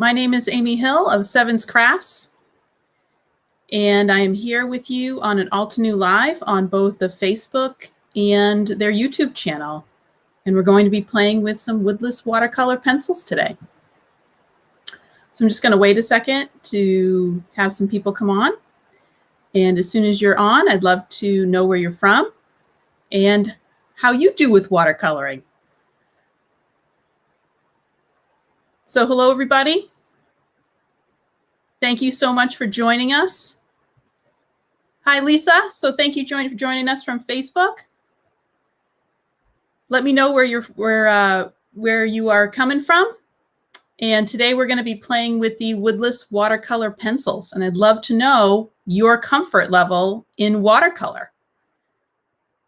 My name is Amy Hill of Sevens Crafts, and I am here with you on an Altenew Live on both the Facebook and their YouTube channel. And we're going to be playing with some woodless watercolor pencils today. So I'm just going to wait a second to have some people come on. And as soon as you're on, I'd love to know where you're from and how you do with watercoloring. So hello, everybody. Thank you so much for joining us. Hi, Lisa. So thank you for joining us from Facebook. Let me know where you are coming from. And today we're going to be playing with the woodless watercolor pencils. And I'd love to know your comfort level in watercolor.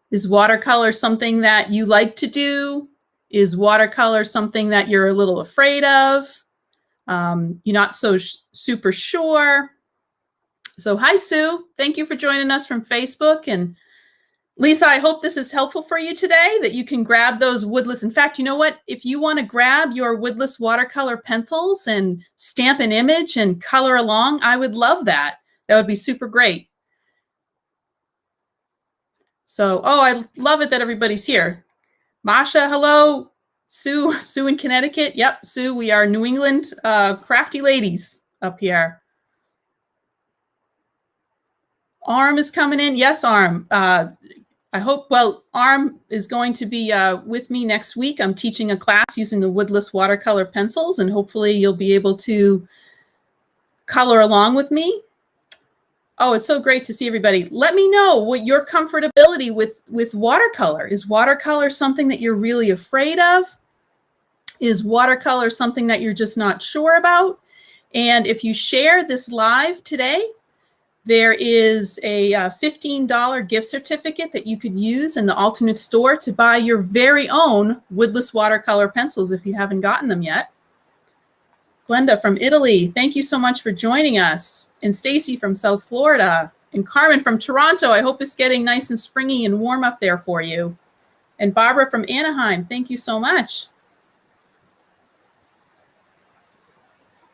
Is watercolor something that you like to do? Is watercolor something that you're a little afraid of? You're not so super sure. So hi, Sue. Thank you for joining us from Facebook. And Lisa, I hope this is helpful for you today, that you can grab those woodless. In fact, you know what? If you want to grab your woodless watercolor pencils and stamp an image and color along, I would love that. That would be super great. So, oh, I love it that everybody's here. Masha, hello. Sue in Connecticut. Yep, Sue, we are New England crafty ladies up here. Arm is coming in. Yes, Arm. I hope, well, Arm is going to be with me next week. I'm teaching a class using the woodless watercolor pencils, and hopefully you'll be able to color along with me. Oh, it's so great to see everybody. Let me know what your comfortability with watercolor. Is watercolor something that you're really afraid of? Is watercolor something that you're just not sure about? And if you share this live today, there is a $15 gift certificate that you could use in the Altenew store to buy your very own woodless watercolor pencils if you haven't gotten them yet. Glenda from Italy, thank you so much for joining us. And Stacy from South Florida. And Carmen from Toronto, I hope it's getting nice and springy and warm up there for you. And Barbara from Anaheim, thank you so much.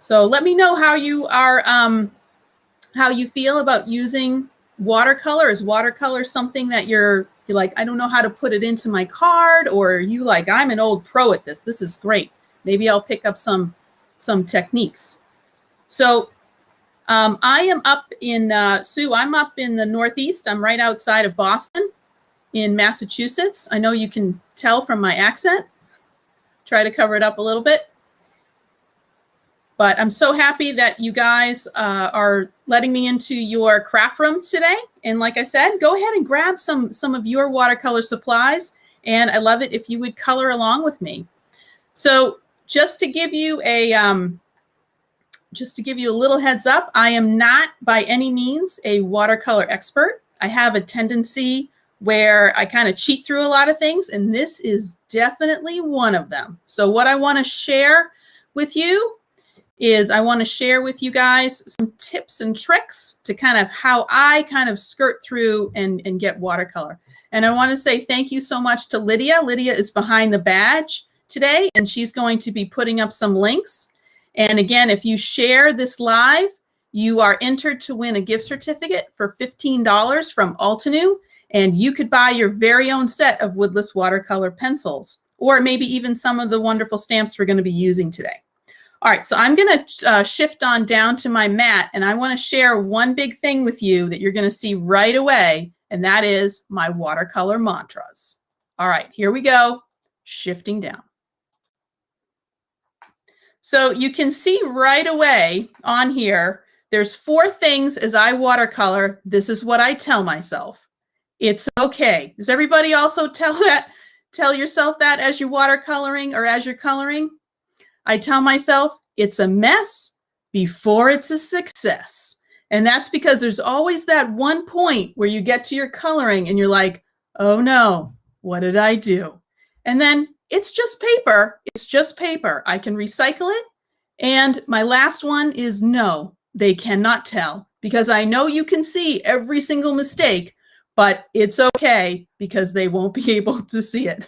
So let me know how you are, how you feel about using watercolor. Is watercolor something that you're like, I don't know how to put it into my card, or are you like, I'm an old pro at this. This is great. Maybe I'll pick up some techniques. So I am up in, Sue, I'm up in the Northeast. I'm right outside of Boston in Massachusetts. I know you can tell from my accent. Try to cover it up a little bit. But I'm so happy that you guys are letting me into your craft room today. And like I said, go ahead and grab some of your watercolor supplies. And I love it if you would color along with me. So just to give you a little heads up, I am not by any means a watercolor expert. I have a tendency where I kind of cheat through a lot of things, and this is definitely one of them. So what I want to share with you is I want to share with you guys some tips and tricks to kind of how I kind of skirt through and get watercolor. And I want to say thank you so much to Lydia. Lydia is behind the badge today, and she's going to be putting up some links. And again, if you share this live, you are entered to win a gift certificate for $15 from Altenew, and you could buy your very own set of woodless watercolor pencils, or maybe even some of the wonderful stamps we're going to be using today. All right, so I'm going to shift on down to my mat, and I want to share one big thing with you that you're going to see right away, and that is my watercolor mantras. All right, here we go, shifting down. So you can see right away on here, there's 4 things as I watercolor. This is what I tell myself. It's okay. Does everybody also tell yourself that as you're watercoloring or as you're coloring? I tell myself it's a mess before it's a success. And that's because there's always that one point where you get to your coloring and you're like, oh no, what did I do? And then it's just paper. It's just paper. I can recycle it. And my last one is no, they cannot tell, because I know you can see every single mistake, but it's okay because they won't be able to see it.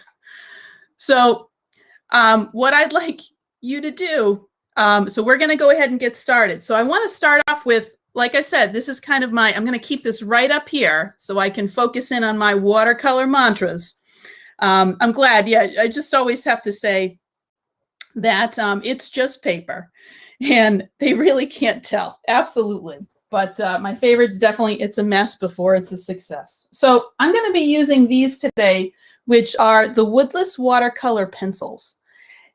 So what I'd like you to do So we're going to go ahead and get started. So I want to start off with, like I said, this is kind of I'm going to keep this right up here so I can focus in on my watercolor mantras. I'm glad. Yeah, I just always have to say that it's just paper and they really can't tell. Absolutely. But my favorite is definitely it's a mess before it's a success. So I'm going to be using these today, which are the Woodless Watercolor Pencils.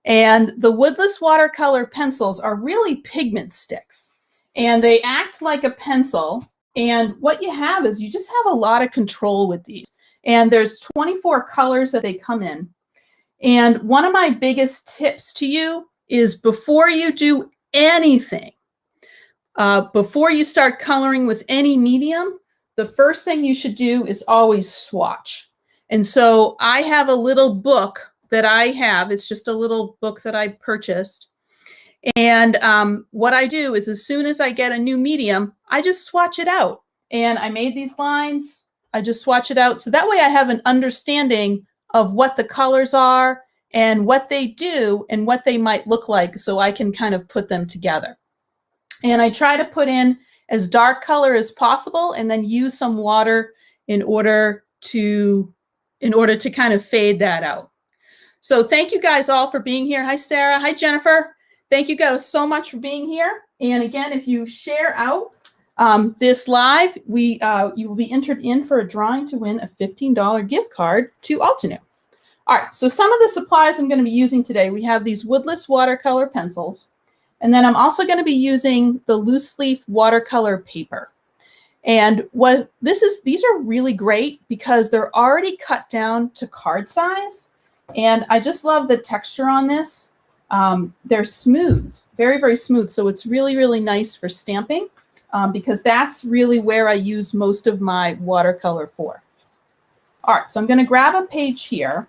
And the Woodless Watercolor Pencils are really pigment sticks. And they act like a pencil. And what you have is you just have a lot of control with these. And there's 24 colors that they come in. And one of my biggest tips to you is before you do anything, before you start coloring with any medium, the first thing you should do is always swatch. And so I have a little book that I have. It's just a little book that I purchased. And what I do is as soon as I get a new medium, I just swatch it out. And I made these lines. I just swatch it out. So that way I have an understanding of what the colors are and what they do and what they might look like so I can kind of put them together. And I try to put in as dark color as possible and then use some water in order to kind of fade that out. So thank you guys all for being here. Hi, Sarah. Hi, Jennifer. Thank you guys so much for being here. And again, if you share out this live, you will be entered in for a drawing to win a $15 gift card to Altenew. All right, so some of the supplies I'm going to be using today, we have these Woodless Watercolor Pencils. And then I'm also going to be using the loose leaf watercolor paper. And these are really great because they're already cut down to card size. And I just love the texture on this. They're smooth, very, very smooth. So it's really, really nice for stamping because that's really where I use most of my watercolor for. All right, so I'm going to grab a page here.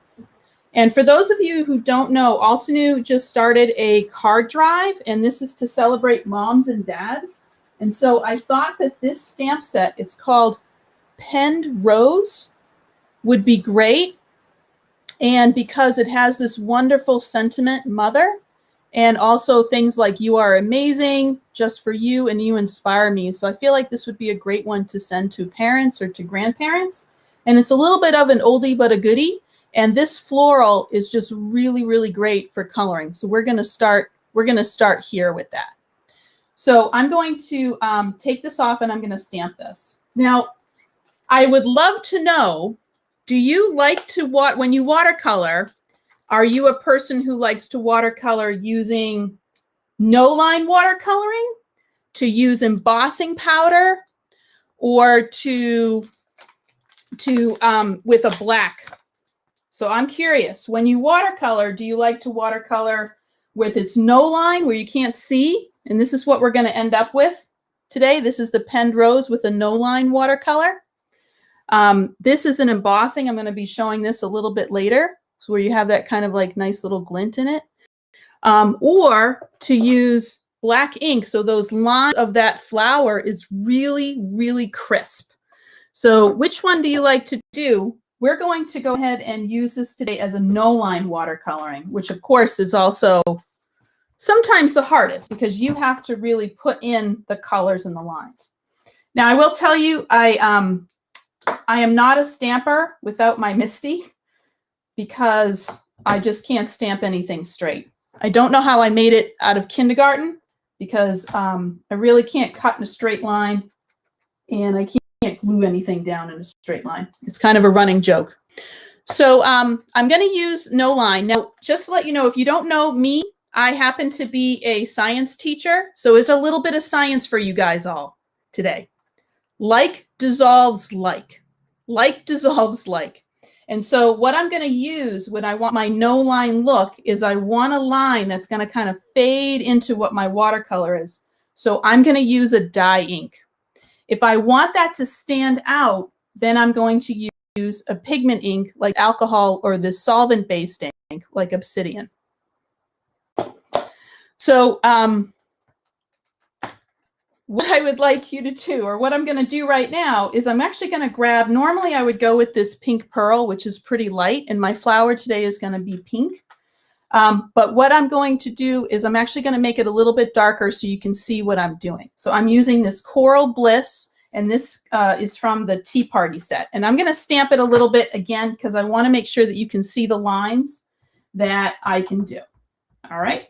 And for those of you who don't know, Altenew just started a card drive, and this is to celebrate moms and dads. And so I thought that this stamp set, it's called Penned Rose, would be great. And because it has this wonderful sentiment, mother, and also things like you are amazing, just for you, and you inspire me. So I feel like this would be a great one to send to parents or to grandparents. And it's a little bit of an oldie but a goodie. And this floral is just really, really great for coloring. So we're going to start here with that. So I'm going to take this off and I'm going to stamp this. Now, I would love to know, do you like to when you watercolor, are you a person who likes to watercolor using no-line watercoloring, to use embossing powder, or with a black? So I'm curious, when you watercolor, do you like to watercolor with its no line where you can't see? And this is what we're going to end up with today. This is the Penned Rose with a no line watercolor. This is an embossing. I'm going to be showing this a little bit later, so where you have that kind of like nice little glint in it. Or to use black ink, so those lines of that flower is really, really crisp. So which one do you like to do? We're going to go ahead and use this today as a no-line watercoloring, which of course is also sometimes the hardest because you have to really put in the colors and the lines. Now I will tell you, I am not a stamper without my Misty because I just can't stamp anything straight. I don't know how I made it out of kindergarten because I really can't cut in a straight line and I can't glue anything down in a straight line. It's kind of a running joke. So I'm going to use no line. Now, just to let you know, if you don't know me, I happen to be a science teacher. So it's a little bit of science for you guys all today. Like dissolves like. Like dissolves like. And so what I'm going to use when I want my no line look is I want a line that's going to kind of fade into what my watercolor is. So I'm going to use a dye ink. If I want that to stand out, then I'm going to use a pigment ink like alcohol or this solvent-based ink like Obsidian. So what I would like you to do, or what I'm going to do right now, is I'm actually going to grab, normally I would go with this pink pearl, which is pretty light, and my flower today is going to be pink. But what I'm going to do is I'm actually going to make it a little bit darker so you can see what I'm doing. So I'm using this Coral Bliss, and this is from the Tea Party set. And I'm going to stamp it a little bit again because I want to make sure that you can see the lines that I can do. All right.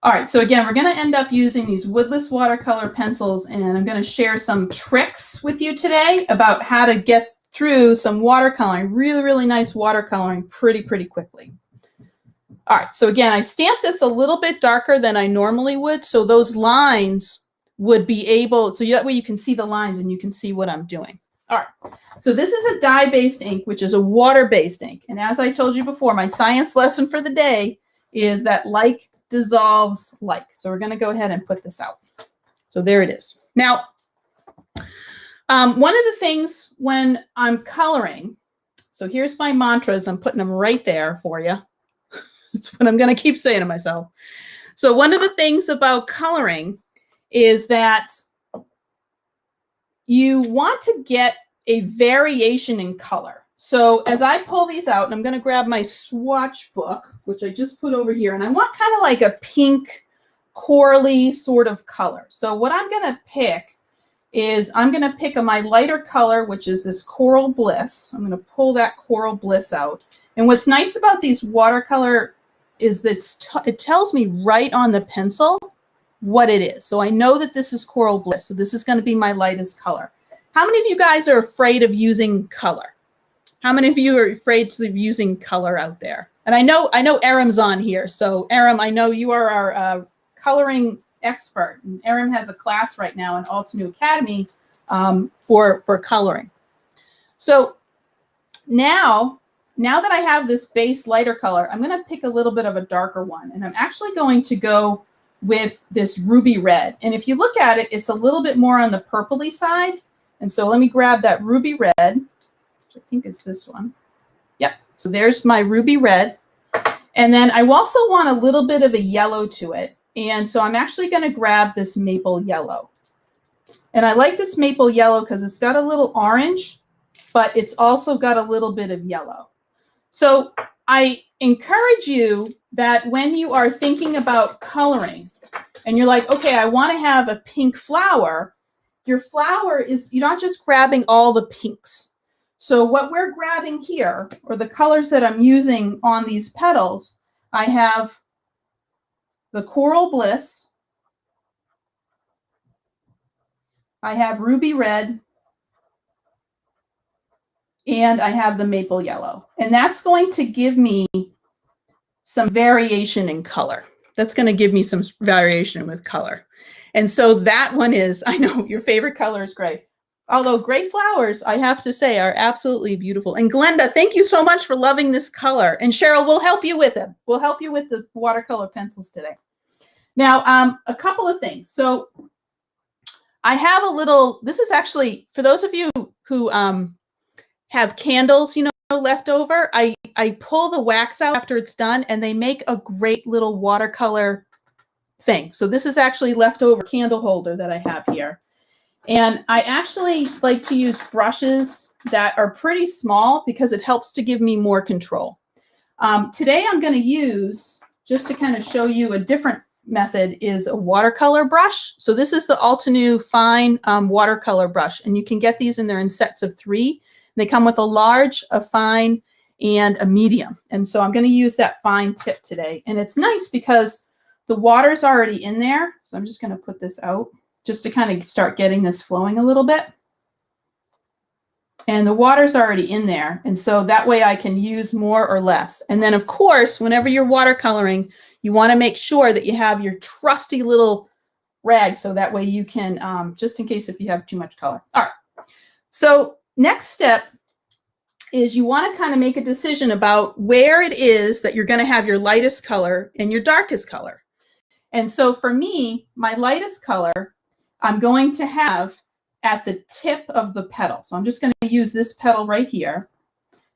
All right, so again, we're going to end up using these woodless watercolor pencils, and I'm going to share some tricks with you today about how to get through some watercoloring, really, really nice watercoloring pretty quickly. All right, so again, I stamped this a little bit darker than I normally would, so those lines would be able, so that way you can see the lines and you can see what I'm doing. All right, so this is a dye-based ink, which is a water-based ink. And as I told you before, my science lesson for the day is that like dissolves like. So we're going to go ahead and put this out. So there it is. Now, one of the things when I'm coloring, so here's my mantras. I'm putting them right there for you. That's what I'm going to keep saying to myself. So one of the things about coloring is that you want to get a variation in color. So as I pull these out, and I'm going to grab my swatch book, which I just put over here, and I want kind of like a pink, corally sort of color. So what I'm going to pick is I'm going to pick my lighter color, which is this Coral Bliss. I'm going to pull that Coral Bliss out. And what's nice about these watercolor is that it tells me right on the pencil what it is. So I know that this is Coral Bliss. So this is going to be my lightest color. How many of you guys are afraid of using color? How many of you are afraid of using color out there? And I know Aram's on here. So Aram, I know you are our coloring expert. And Aram has a class right now in Altenew Academy for coloring. So now that I have this base lighter color, I'm going to pick a little bit of a darker one. And I'm actually going to go with this ruby red. And if you look at it, it's a little bit more on the purpley side. And so let me grab that ruby red. I think it's this one. Yep. So there's my ruby red. And then I also want a little bit of a yellow to it. And so I'm actually going to grab this maple yellow. And I like this maple yellow because it's got a little orange, but it's also got a little bit of yellow. So I encourage you that when you are thinking about coloring and you're like, okay, I want to have a pink flower, your flower is, you're not just grabbing all the pinks. So what we're grabbing here, or the colors that I'm using on these petals, I have the Coral Bliss, I have ruby red, and I have the maple yellow. And that's going to give me some variation in color. That's going to give me some variation with color. And so that one is, I know your favorite color is gray. Although gray flowers, I have to say, are absolutely beautiful. And Glenda, thank you so much for loving this color. And Cheryl, we'll help you with it. We'll help you with the watercolor pencils today. Now, a couple of things. So I have a little, this is actually, for those of you who have candles, left over, I pull the wax out after it's done, and they make a great little watercolor thing. So this is actually leftover candle holder that I have here. And I actually like to use brushes that are pretty small because it helps to give me more control. Today I'm going to use, just to kind of show you a different method, is a watercolor brush. So this is the Altenew fine watercolor brush. And you can get these in sets of 3. They come with a large, a fine, and a medium. And so I'm going to use that fine tip today. And it's nice because the water's already in there. So I'm just going to put this out just to kind of start getting this flowing a little bit. And the water's already in there. And so that way I can use more or less. And then of course, whenever you're watercoloring, you want to make sure that you have your trusty little rag. So that way you can, just in case if you have too much color. All right. So next step is you want to kind of make a decision about where it is that you're going to have your lightest color and your darkest color. And so for me, my lightest color, I'm going to have at the tip of the petal. So I'm just going to use this petal right here,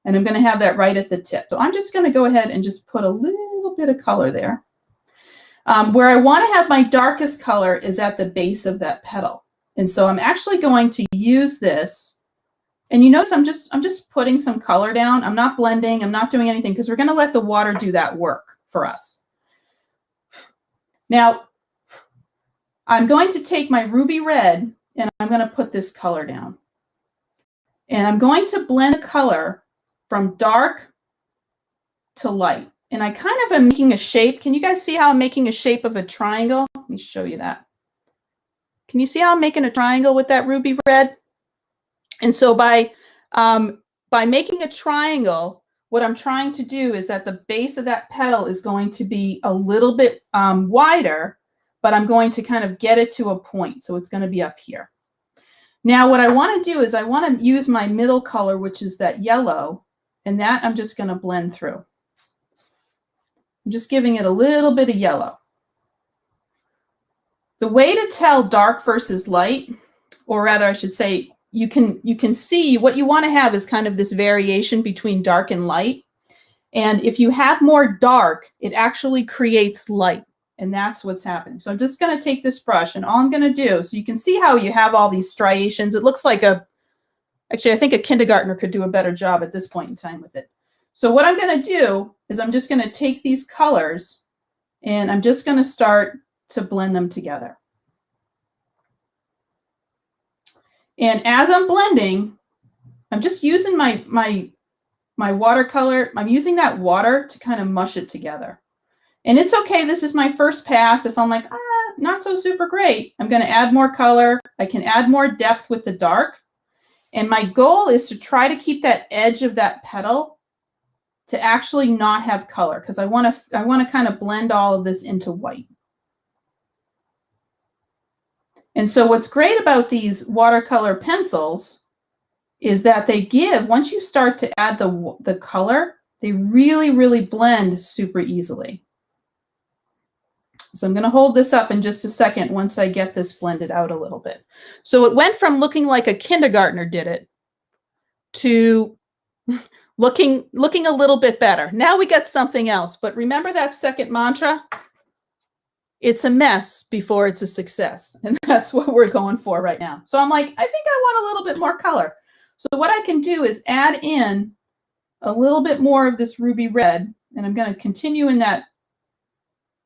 and I'm going to have that right at the tip. So I'm just going to go ahead and just put a little bit of color there. Where I want to have my darkest color is at the base of that petal. And so I'm actually going to use this. And you notice I'm just putting some color down. I'm not blending. I'm not doing anything because we're going to let the water do that work for us. Now, I'm going to take my ruby red and I'm going to put this color down. And I'm going to blend the color from dark to light. And I kind of am making a shape. Can you guys see how I'm making a shape of a triangle? Let me show you that. Can you see how I'm making a triangle with that ruby red? And so by making a triangle, what I'm trying to do is that the base of that petal is going to be a little bit wider, but I'm going to kind of get it to a point. So it's going to be up here. Now, what I want to do is I want to use my middle color, which is that yellow, and that I'm just going to blend through. I'm just giving it a little bit of yellow. The way to tell dark versus light, or rather I should say, you can see what you want to have is kind of this variation between dark and light. And if you have more dark, it actually creates light. And that's what's happening. So I'm just going to take this brush, and all I'm going to do, so you can see how you have all these striations. It looks like actually, I think a kindergartner could do a better job at this point in time with it. So what I'm going to do is I'm just going to take these colors and I'm just going to start to blend them together. And as I'm blending, I'm just using my watercolor. I'm using that water to kind of mush it together. And it's okay. This is my first pass. If I'm like, not so super great, I'm going to add more color. I can add more depth with the dark. And my goal is to try to keep that edge of that petal to actually not have color, because I want to kind of blend all of this into white. And so what's great about these watercolor pencils is that they give, once you start to add the color, they really, really blend super easily. So I'm going to hold this up in just a second once I get this blended out a little bit. So it went from looking like a kindergartner did it to looking a little bit better. Now we got something else. But remember that second mantra? It's a mess before it's a success. And that's what we're going for right now. So I'm like, I think I want a little bit more color. So what I can do is add in a little bit more of this ruby red. And I'm going to continue in that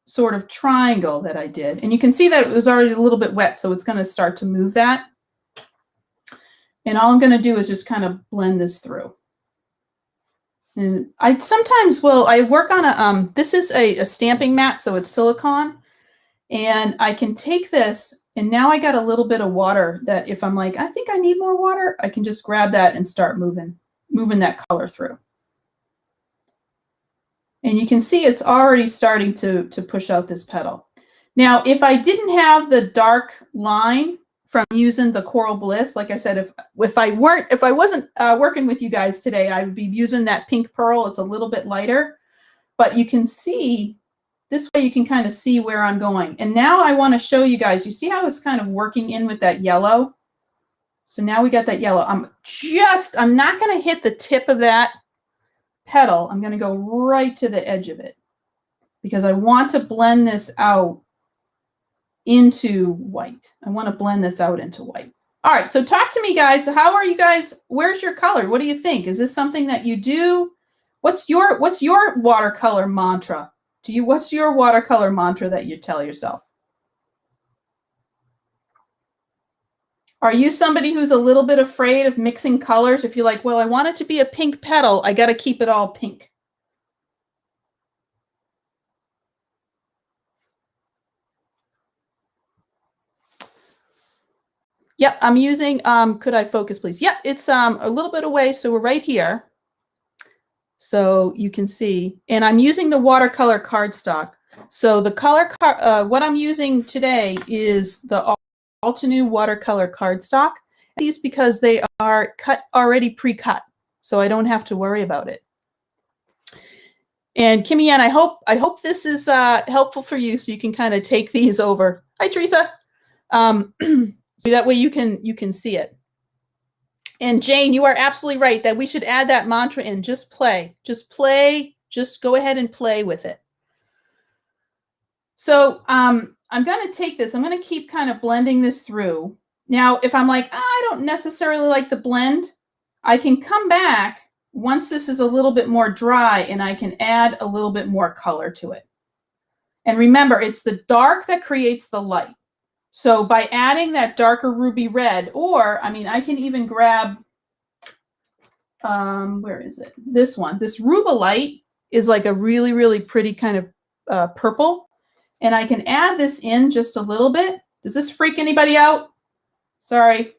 sort of triangle that I did. And you can see that it was already a little bit wet, so it's going to start to move that. And all I'm going to do is just kind of blend this through. And I sometimes I work on a, this is a stamping mat, so it's silicone. And I can take this, and now I got a little bit of water that if I'm like, I think I need more water, I can just grab that and start moving that color through. And you can see it's already starting to push out this petal. Now, if I didn't have the dark line from using the Coral Bliss, like I said, if I wasn't working with you guys today, I would be using that pink pearl. It's a little bit lighter, but you can see this way you can kind of see where I'm going. And now I want to show you guys, you see how it's kind of working in with that yellow? So now we got that yellow. I'm not going to hit the tip of that petal. I'm going to go right to the edge of it because I want to blend this out into white. I want to blend this out into white. All right, so talk to me, guys. How are you guys? Where's your color? What do you think? Is this something that you do? What's your watercolor mantra? What's your watercolor mantra that you tell yourself? Are you somebody who's a little bit afraid of mixing colors? If you're like, well, I want it to be a pink petal, I got to keep it all pink. Yep, I'm using, could I focus, please? Yep, it's a little bit away, so we're right here. So you can see, and I'm using the watercolor cardstock. So the color, what I'm using today is the Altenew watercolor cardstock. These because they are already pre-cut, so I don't have to worry about it. And Kimmy Ann, I hope this is helpful for you, so you can kind of take these over. Hi, Teresa. So that way you can see it. And Jane, you are absolutely right that we should add that mantra in. Just play, just go ahead and play with it. So I'm going to take this. I'm going to keep kind of blending this through. Now, if I'm like, I don't necessarily like the blend, I can come back once this is a little bit more dry, and I can add a little bit more color to it. And remember, it's the dark that creates the light. So by adding that darker ruby red, or I mean, I can even grab, where is it? This one. This rubellite is like a really, really pretty kind of purple. And I can add this in just a little bit. Does this freak anybody out? Sorry.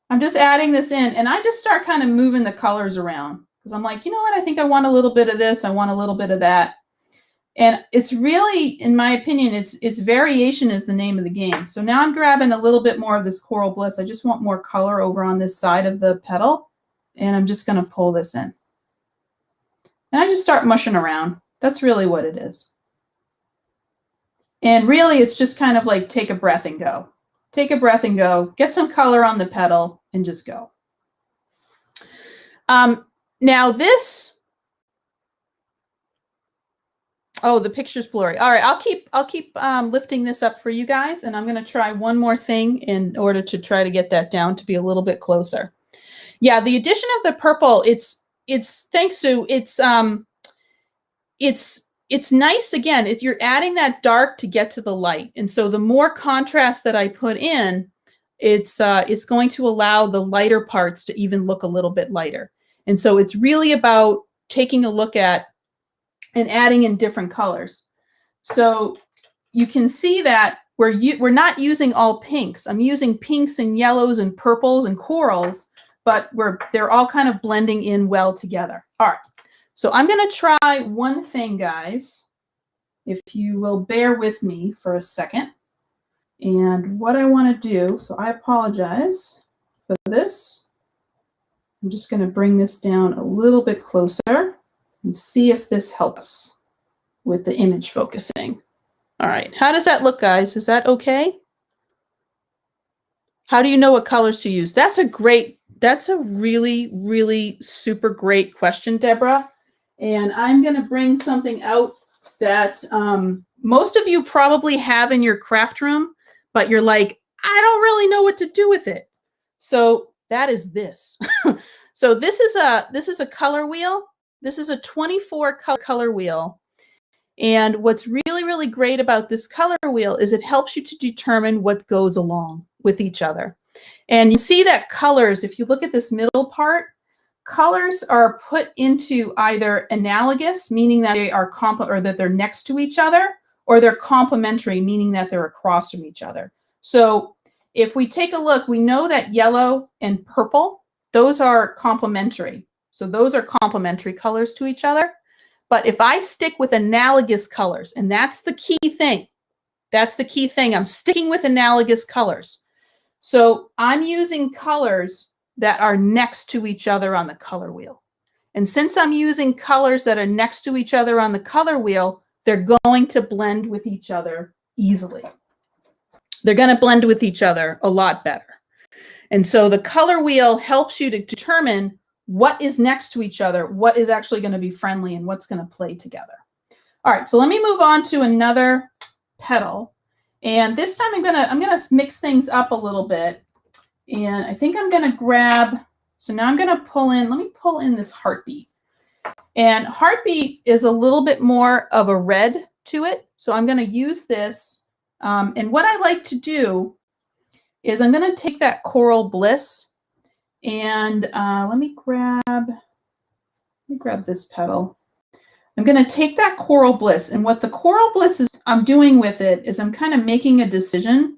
I'm just adding this in, and I just start kind of moving the colors around because I'm like, you know what? I think I want a little bit of this. I want a little bit of that. And it's really, in my opinion, it's variation is the name of the game. So now I'm grabbing a little bit more of this Coral Bliss. I just want more color over on this side of the petal. And I'm just going to pull this in. And I just start mushing around. That's really what it is. And really, it's just kind of like take a breath and go. Take a breath and go. Get some color on the petal and just go. Now this... Oh, the picture's blurry. All right, I'll keep lifting this up for you guys, and I'm going to try one more thing in order to try to get that down to be a little bit closer. Yeah, the addition of the purple, it's thanks to it's nice again if you're adding that dark to get to the light, and so the more contrast that I put in, it's going to allow the lighter parts to even look a little bit lighter, and so it's really about taking a look at and adding in different colors. So you can see that we're not using all pinks. I'm using pinks and yellows and purples and corals, but they're all kind of blending in well together. All right, so I'm going to try one thing, guys, if you will bear with me for a second. And what I want to do, so I apologize for this. I'm just going to bring this down a little bit closer and see if this helps with the image focusing. All right, how does that look, guys? Is that okay? How do you know what colors to use? That's a really, really super great question, Deborah. And I'm going to bring something out that most of you probably have in your craft room, but you're like, I don't really know what to do with it. So that is this. So this is a color wheel. This is a 24 color wheel. And what's really, really great about this color wheel is it helps you to determine what goes along with each other. And you see that colors, if you look at this middle part, colors are put into either analogous, meaning that they are or that they're next to each other, or they're complementary, meaning that they're across from each other. So if we take a look, we know that yellow and purple, those are complementary. So those are complementary colors to each other. But if I stick with analogous colors, and that's the key thing, I'm sticking with analogous colors. So I'm using colors that are next to each other on the color wheel. And since I'm using colors that are next to each other on the color wheel, they're going to blend with each other easily. They're going to blend with each other a lot better. And so the color wheel helps you to determine what is next to each other, what is actually going to be friendly, and what's going to play together. All right, so let me move on to another petal. And this time I'm gonna mix things up a little bit. And I think I'm gonna grab, so now I'm gonna pull in, let me pull in this Heartbeat. And Heartbeat is a little bit more of a red to it. So I'm gonna use this. And what I like to do is I'm gonna take that Coral Bliss and let me grab this petal. I'm going to take that Coral Bliss, and what the Coral Bliss is I'm doing with it is I'm kind of making a decision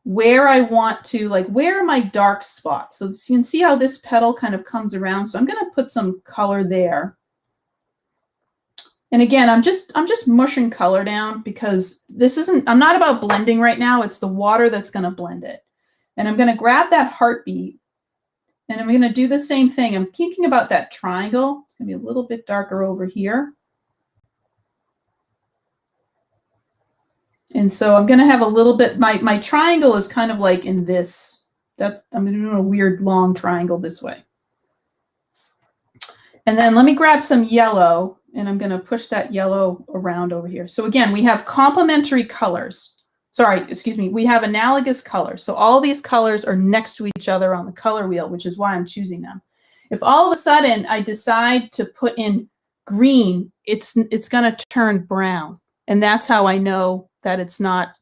where I want to, like, where are my dark spots? So you can see how this petal kind of comes around. So I'm going to put some color there. And again, I'm just mushing color down because I'm not about blending right now. It's the water that's going to blend it. And I'm going to grab that Heartbeat. And I'm going to do the same thing. I'm thinking about that triangle. It's going to be a little bit darker over here. And so I'm going to have a little bit, my triangle is kind of like in this. I'm doing a weird long triangle this way. And then let me grab some yellow, and I'm going to push that yellow around over here. So again, we have complementary colors. Sorry, excuse me, we have analogous colors. So all these colors are next to each other on the color wheel, which is why I'm choosing them. If all of a sudden I decide to put in green, it's going to turn brown. And that's how I know that it's not,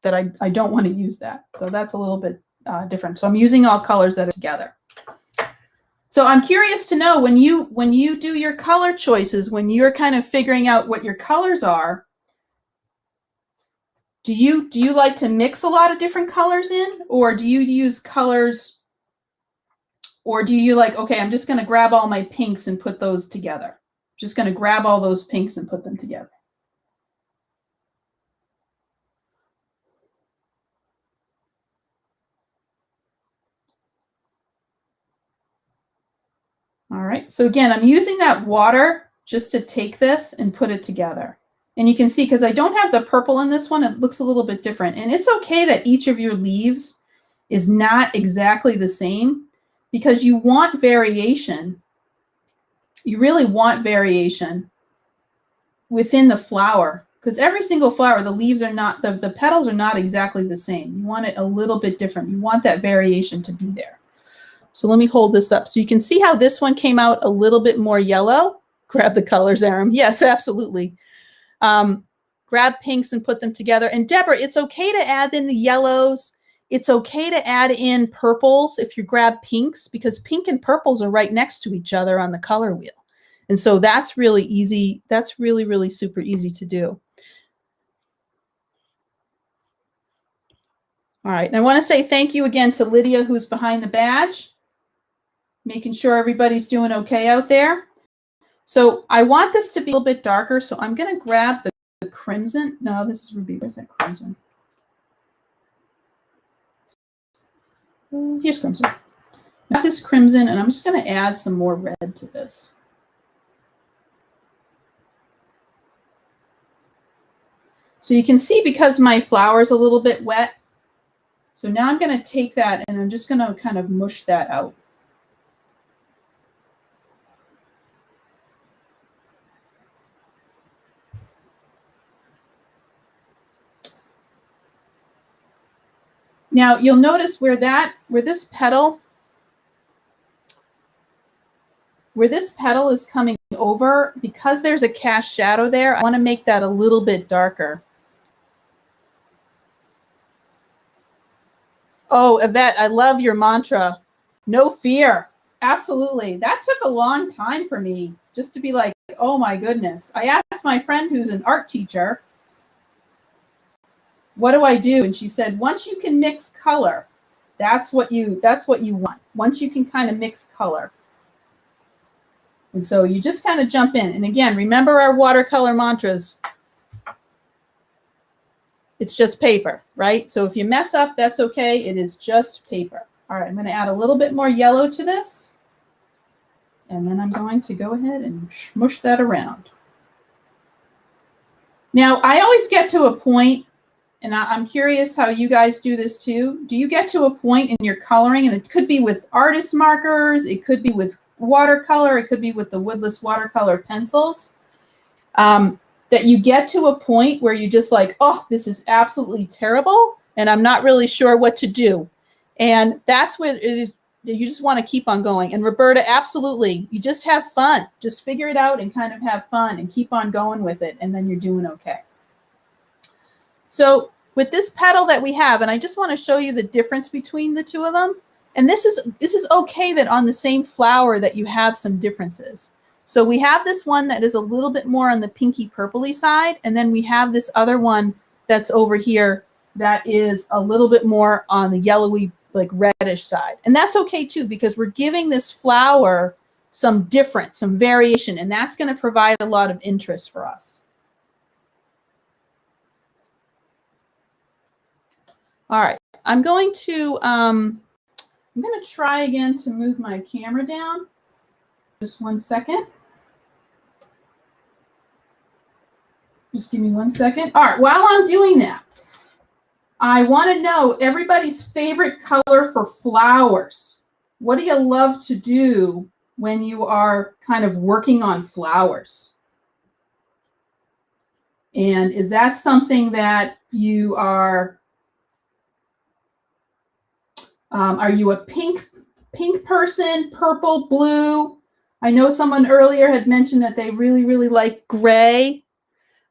that I don't want to use that. So that's a little bit different. So I'm using all colors that are together. So I'm curious to know, when you do your color choices, when you're kind of figuring out what your colors are, do you like to mix a lot of different colors in, or do you use colors, or do you like, okay, I'm just going to grab all my pinks and put those together. Just going to grab all those pinks and put them together. All right, so again, I'm using that water just to take this and put it together. And you can see, because I don't have the purple in this one, it looks a little bit different. And it's okay that each of your leaves is not exactly the same, because you want variation. You really want variation within the flower, because every single flower, the leaves are not, the petals are not exactly the same. You want it a little bit different. You want that variation to be there. So let me hold this up so you can see how this one came out a little bit more yellow. Grab the colors, Aram. Yes, absolutely. Grab pinks and put them together. And Deborah, it's okay to add in the yellows. It's okay to add in purples if you grab pinks, because pink and purples are right next to each other on the color wheel. And so that's really easy. That's really, really super easy to do. All right. And I want to say thank you again to Lydia, who's behind the badge, making sure everybody's doing okay out there. So I want this to be a little bit darker. So I'm going to grab the crimson. No, this is ruby. Where's that crimson? Here's crimson. Got this crimson, and I'm just going to add some more red to this. So you can see, because my flower is a little bit wet. So now I'm going to take that and I'm just going to kind of mush that out. Now you'll notice where this petal is coming over, because there's a cast shadow there, I want to make that a little bit darker. Oh, Yvette, I love your mantra. No fear. Absolutely. That took a long time for me, just to be like, oh my goodness. I asked my friend who's an art teacher, what do I do? And she said, once you can mix color, that's what you want. Once you can kind of mix color. And so you just kind of jump in. And again, remember our watercolor mantras. It's just paper, right? So if you mess up, that's okay. It is just paper. All right, I'm going to add a little bit more yellow to this. And then I'm going to go ahead and smush that around. Now, I always get to a point, and I'm curious how you guys do this too. Do you get to a point in your coloring, and it could be with artist markers, it could be with watercolor, it could be with the Woodless Watercolor Pencils, that you get to a point where you just like, oh, this is absolutely terrible, and I'm not really sure what to do. And that's what it is. You just want to keep on going. And Roberta, absolutely. You just have fun. Just figure it out and kind of have fun and keep on going with it, and then you're doing okay. So with this petal that we have, and I just want to show you the difference between the two of them. And this is okay that on the same flower that you have some differences. So we have this one that is a little bit more on the pinky purpley side, and then we have this other one that's over here that is a little bit more on the yellowy, like reddish side. And that's okay too, because we're giving this flower some difference, some variation, and that's going to provide a lot of interest for us. All right, I'm going to try again to move my camera down. Just 1 second. Just give me 1 second. All right, while I'm doing that, I want to know everybody's favorite color for flowers. What do you love to do when you are kind of working on flowers? And is that something that you are you a pink pink person, purple, blue. I know someone earlier had mentioned that they really, really like gray,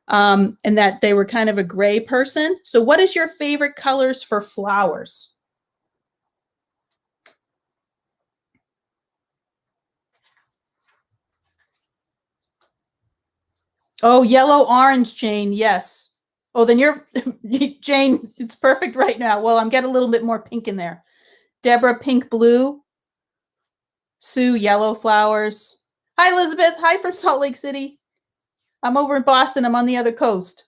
and that they were kind of a gray person. So what is your favorite colors for flowers? Oh, yellow, orange, Jane. Yes. Oh, then you're, Jane, it's perfect right now. Well, I'm getting a little bit more pink in there. Deborah, pink, blue. Sue, yellow flowers. Hi, Elizabeth. Hi from Salt Lake City. I'm over in Boston. I'm on the other coast.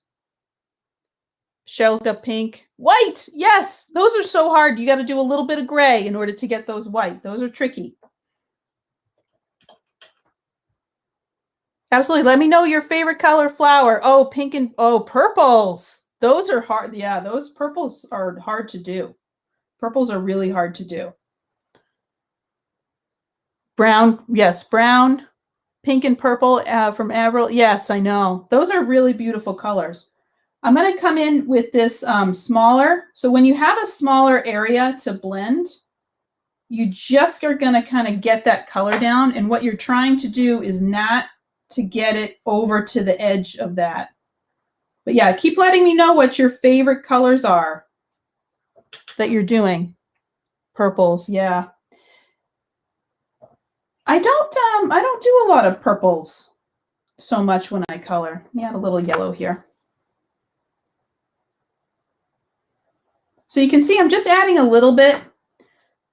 Michelle's got pink. White. Yes. Those are so hard. You got to do a little bit of gray in order to get those white. Those are tricky. Absolutely. Let me know your favorite color flower. Oh, pink and purples. Those are hard. Yeah, those purples are hard to do. Purples are really hard to do. Brown. Yes, brown, pink and purple from Avril. Yes, I know. Those are really beautiful colors. I'm going to come in with this smaller. So when you have a smaller area to blend, you just are going to kind of get that color down. And what you're trying to do is not to get it over to the edge of that. But yeah, keep letting me know what your favorite colors are that you're doing. Purples, yeah. I don't do a lot of purples so much when I color. Let me add a little yellow here. So you can see I'm just adding a little bit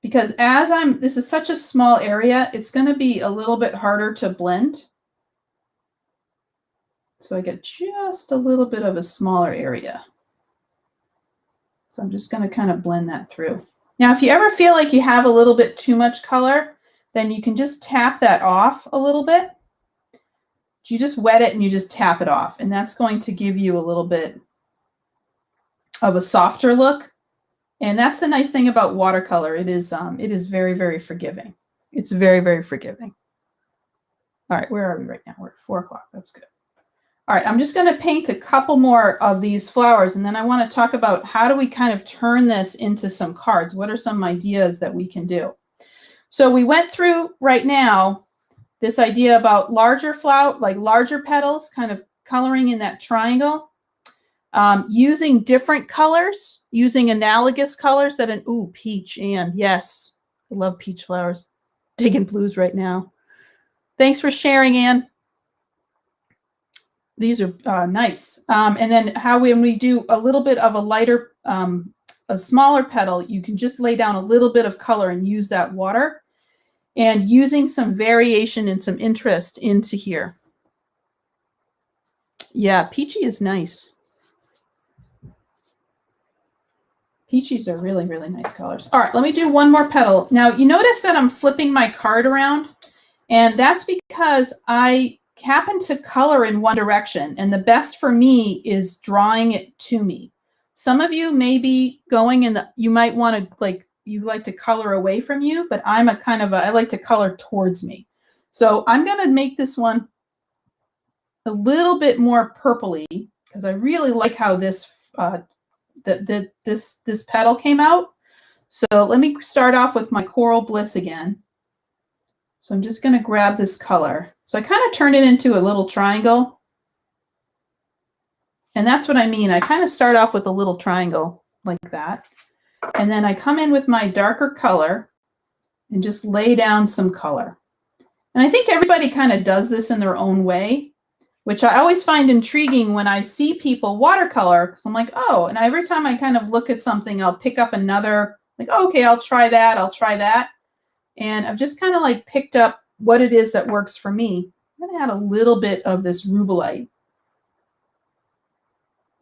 because this is such a small area, it's going to be a little bit harder to blend. So I get just a little bit of a smaller area. So I'm just going to kind of blend that through. Now, if you ever feel like you have a little bit too much color, then you can just tap that off a little bit. You just wet it and you just tap it off. And that's going to give you a little bit of a softer look. And that's the nice thing about watercolor. It is very, very forgiving. It's very, very forgiving. All right, where are we right now? We're at 4 o'clock. That's good. All right, I'm just going to paint a couple more of these flowers, and then I want to talk about how do we kind of turn this into some cards. What are some ideas that we can do? So we went through right now this idea about larger flower, like larger petals, kind of coloring in that triangle, using different colors, using analogous colors that peach, and yes, I love peach flowers. Digging blues right now. Thanks for sharing, Anne. These are nice. And then when we do a little bit of a lighter, a smaller petal, you can just lay down a little bit of color and use that water and using some variation and some interest into here. Yeah, peachy is nice. Peaches are really, really nice colors. All right, let me do one more petal. Now, you notice that I'm flipping my card around, and that's because I happen to color in one direction, and the best for me is drawing it to me. Some of you may be going you might want to you like to color away from you, but I like to color towards me. So I'm going to make this one a little bit more purpley because I really like how this this petal came out. So let me start off with my Coral Bliss again. So I'm just going to grab this color. So I kind of turn it into a little triangle. And that's what I mean. I kind of start off with a little triangle like that. And then I come in with my darker color and just lay down some color. And I think everybody kind of does this in their own way, which I always find intriguing when I see people watercolor, because I'm like, oh, and every time I kind of look at something, I'll pick up another, like, oh, okay, I'll try that, I'll try that. And I've just kind of like picked up what it is that works for me. I'm going to add a little bit of this rubellite.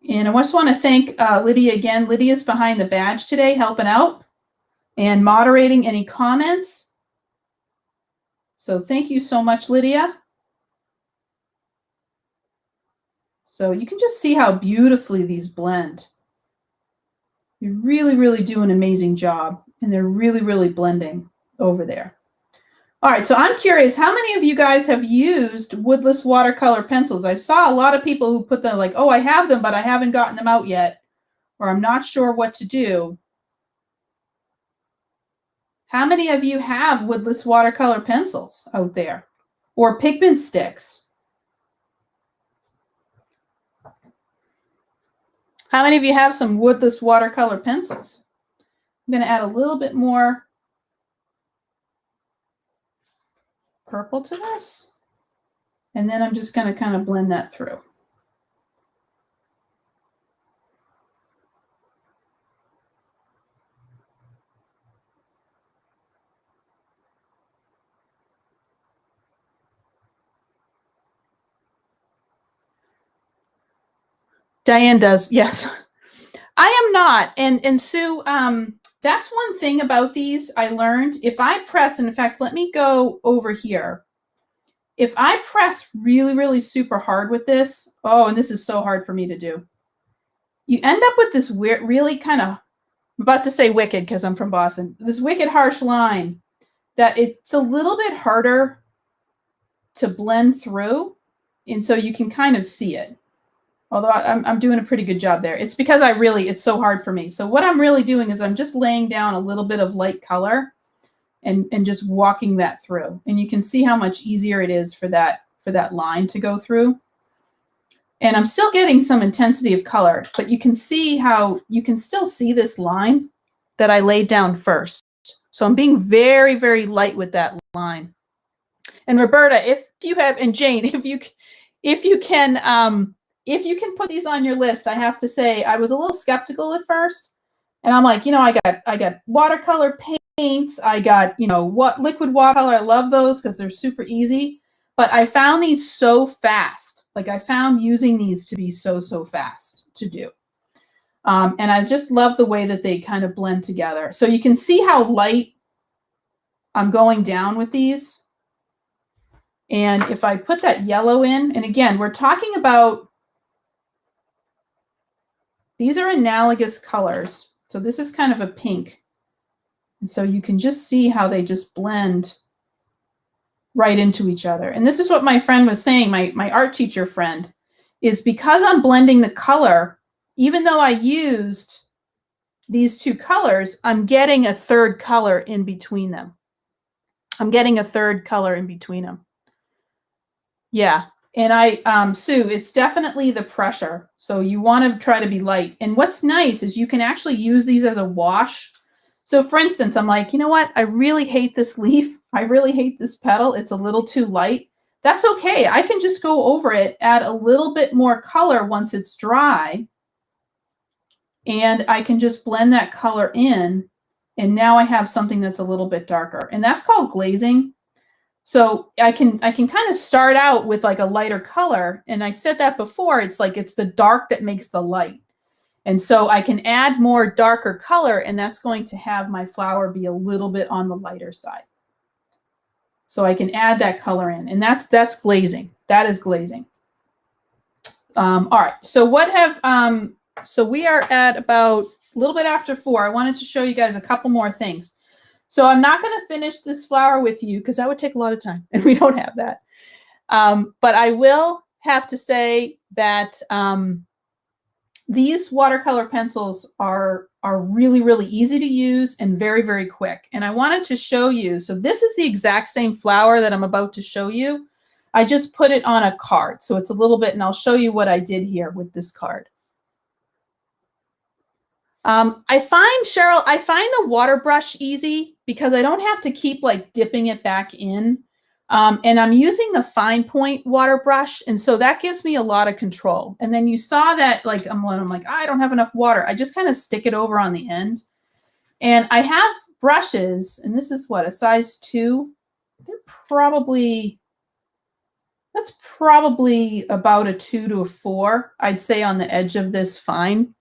And I just want to thank Lydia again. Lydia's behind the badge today, helping out and moderating any comments. So thank you so much, Lydia. So you can just see how beautifully these blend. You really, really do an amazing job, and they're really, really blending over there. All right, so I'm curious, how many of you guys have used woodless watercolor pencils? I saw a lot of people who put them like, oh, I have them, but I haven't gotten them out yet, or I'm not sure what to do. How many of you have woodless watercolor pencils out there or pigment sticks? How many of you have some woodless watercolor pencils? I'm going to add a little bit more purple to this. And then I'm just going to kind of blend that through. Diane does, yes. I am not. And Sue, that's one thing about these I learned. If I press, and in fact, let me go over here. If I press really, really super hard with this, oh, and this is so hard for me to do, you end up with this weird, really kind of, I'm about to say wicked because I'm from Boston, this wicked harsh line that it's a little bit harder to blend through. And so you can kind of see it. Although I'm doing a pretty good job there. It's because it's so hard for me. So what I'm really doing is I'm just laying down a little bit of light color and just walking that through. And you can see how much easier it is for that line to go through. And I'm still getting some intensity of color, but you can see how you can still see this line that I laid down first. So I'm being very, very light with that line. And Roberta, if you have, and Jane, if you can put these on your list, I have to say I was a little skeptical at first, and I'm like, I got watercolor paints, I got liquid watercolor. I love those because they're super easy. But I found these so fast. Like I found using these to be so fast to do, and I just love the way that they kind of blend together. So you can see how light I'm going down with these. And if I put that yellow in, and again, we're talking about, these are analogous colors. So this is kind of a pink. And so you can just see how they just blend right into each other. And this is what my friend was saying, my art teacher friend, is because I'm blending the color, even though I used these two colors, I'm getting a third color in between them. Yeah. And Sue, it's definitely the pressure. So you want to try to be light. And what's nice is you can actually use these as a wash. So for instance, I'm like, you know what? I really hate this leaf. I really hate this petal. It's a little too light. That's okay. I can just go over it, add a little bit more color once it's dry. And I can just blend that color in. And now I have something that's a little bit darker. And that's called glazing. So I can kind of start out with like a lighter color. And I said that before, it's like it's the dark that makes the light. And so I can add more darker color, and that's going to have my flower be a little bit on the lighter side. So I can add that color in, and that's glazing. That is glazing. All right. So so we are at about a little bit after 4. I wanted to show you guys a couple more things. So I'm not going to finish this flower with you because that would take a lot of time, and we don't have that. But I will have to say that these watercolor pencils are really, really easy to use and very, very quick. And I wanted to show you. So this is the exact same flower that I'm about to show you. I just put it on a card. So it's a little bit, and I'll show you what I did here with this card. I find, Cheryl, the water brush easy because I don't have to keep like dipping it back in. And I'm using the fine point water brush. And so that gives me a lot of control. And then you saw that like, I'm like, I don't have enough water. I just kind of stick it over on the end. And I have brushes, and this is what, a size 2. That's probably about a 2 to a 4, I'd say, on the edge of this fine.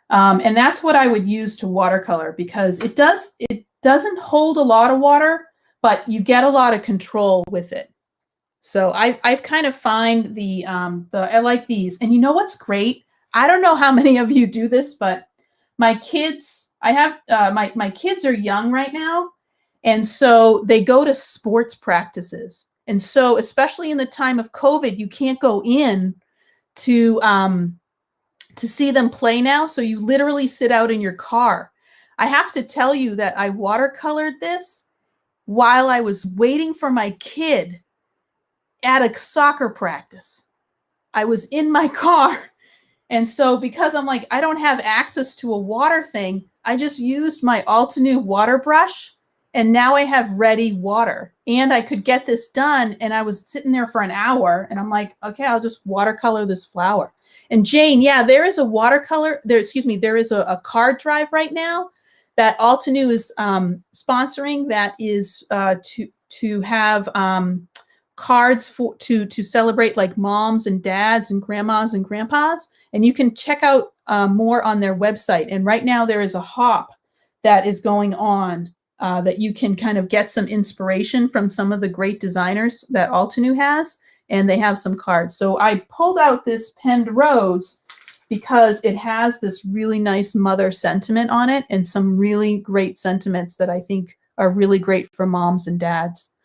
And that's what I would use to watercolor because it doesn't hold a lot of water, but you get a lot of control with it. So I've kind of find I like these. And you know what's great? I don't know how many of you do this, but my kids, my kids are young right now. And so they go to sports practices. And so especially in the time of COVID, you can't go in to see them play now. So you literally sit out in your car. I have to tell you that I watercolored this while I was waiting for my kid at a soccer practice. I was in my car. And so because I'm like, I don't have access to a water thing, I just used my Altenew water brush, and now I have ready water. And I could get this done, and I was sitting there for an hour, and I'm like, okay, I'll just watercolor this flower. And Jane, yeah, there is a watercolor, there is a card drive right now that Altenew is sponsoring, that is to have cards for to celebrate like moms and dads and grandmas and grandpas. And you can check out more on their website. And right now there is a hop that is going on that you can kind of get some inspiration from some of the great designers that Altenew has. And they have some cards. So I pulled out this penned rose because it has this really nice mother sentiment on it, and some really great sentiments that I think are really great for moms and dads.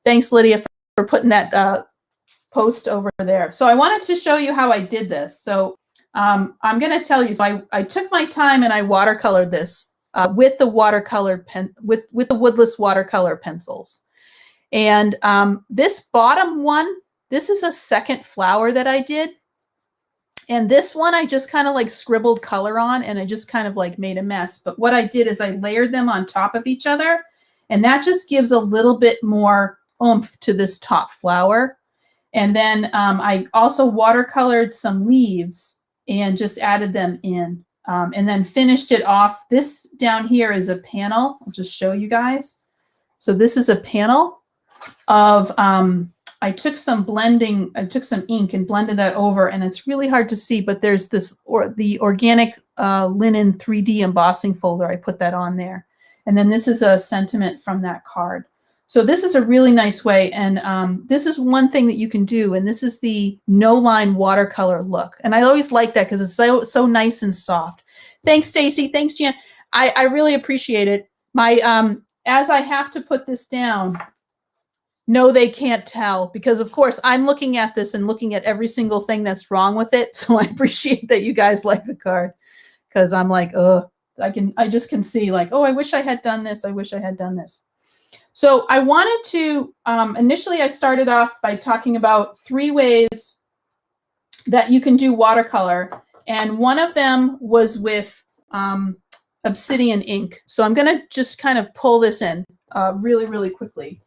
Thanks, Lydia, for putting that post over there. So I wanted to show you how I did this. So I'm going to tell you, so I took my time and I watercolored this with the with the Woodless Watercolor Pencils. And this bottom one, this is a second flower that I did. And this one I just kind of like scribbled color on, and I just kind of like made a mess. But what I did is I layered them on top of each other, and that just gives a little bit more oomph to this top flower. And then I also watercolored some leaves and just added them in, and then finished it off. This down here is a panel. I'll just show you guys. So this is a panel of, I took some ink and blended that over, and it's really hard to see, but there's this, the organic linen 3D embossing folder. I put that on there. And then this is a sentiment from that card. So this is a really nice way, and this is one thing that you can do, and this is the no line watercolor look. And I always like that because it's so nice and soft. Thanks, Stacy. Thanks, Jan. I really appreciate it. My as I have to put this down, no, they can't tell, because of course I'm looking at this and looking at every single thing that's wrong with it. So I appreciate that you guys like the card, because I'm like, oh, I just can see like, oh, I wish I had done this. I wish I had done this. So I wanted to, initially I started off by talking about 3 ways that you can do watercolor. And one of them was with obsidian ink. So I'm going to just kind of pull this in really, really quickly.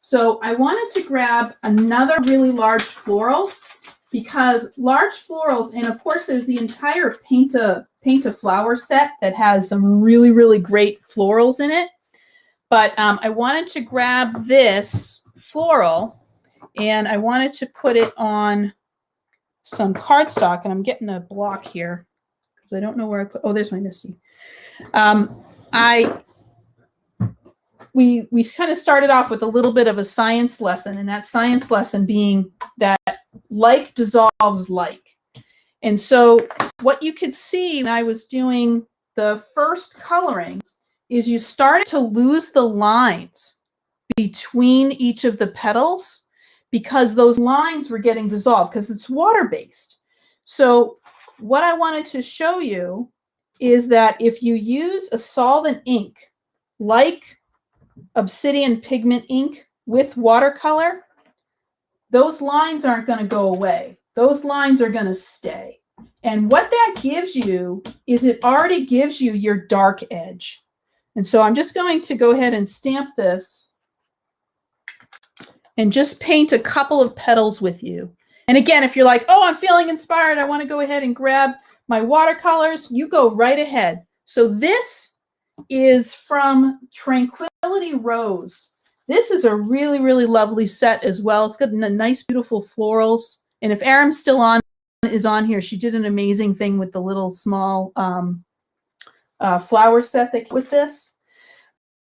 So I wanted to grab another really large floral, because large florals, and of course there's the entire paint a flower set that has some really, really great florals in it. But I wanted to grab this floral, and I wanted to put it on some cardstock, and I'm getting a block here because I don't know where I put, oh, there's my Misty. We kind of started off with a little bit of a science lesson, and that science lesson being that like dissolves like. And so what you could see when I was doing the first coloring is you started to lose the lines between each of the petals, because those lines were getting dissolved because it's water-based. So what I wanted to show you is that if you use a solvent ink like obsidian pigment ink with watercolor, those lines aren't going to go away. Those lines are going to stay. And what that gives you is it already gives you your dark edge. And so I'm just going to go ahead and stamp this and just paint a couple of petals with you. And again, if you're like, oh, I'm feeling inspired, I want to go ahead and grab my watercolors, you go right ahead. So this is from Tranquility Rose. This is a really, really lovely set as well. It's got nice, beautiful florals. And if Aram's still is on here, she did an amazing thing with the little small flower set that came with this.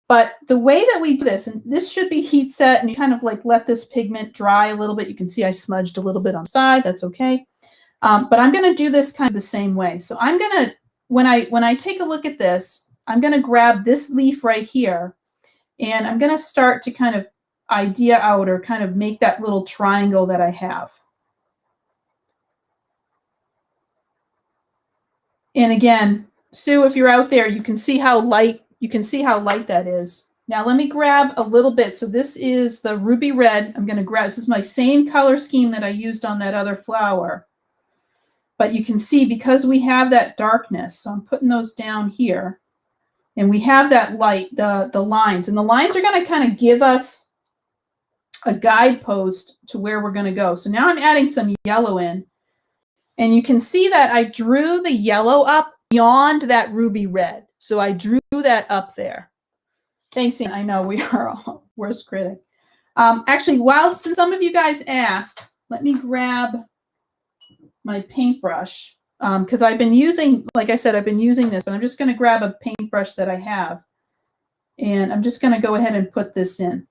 But the way that we do this, and this should be heat set, and you kind of like let this pigment dry a little bit. You can see I smudged a little bit on the side. That's okay. But I'm going to do this kind of the same way. So I'm going to, when I take a look at this, I'm going to grab this leaf right here, and I'm going to start to kind of idea out or kind of make that little triangle that I have. And again, Sue, if you're out there, you can see how light that is. Now let me grab a little bit. So this is the ruby red. I'm going to grab, this is my same color scheme that I used on that other flower. But you can see because we have that darkness, so I'm putting those down here. And we have that light, the lines. And the lines are going to kind of give us a guidepost to where we're going to go. So now I'm adding some yellow in. And you can see that I drew the yellow up beyond that ruby red. So I drew that up there. Thanks, Ian. I know we are all worst critic. Actually, since some of you guys asked, let me grab my paintbrush. Because I've been using, like I said, I've been using this, but I'm just going to grab a paintbrush that I have. And I'm just going to go ahead and put this in.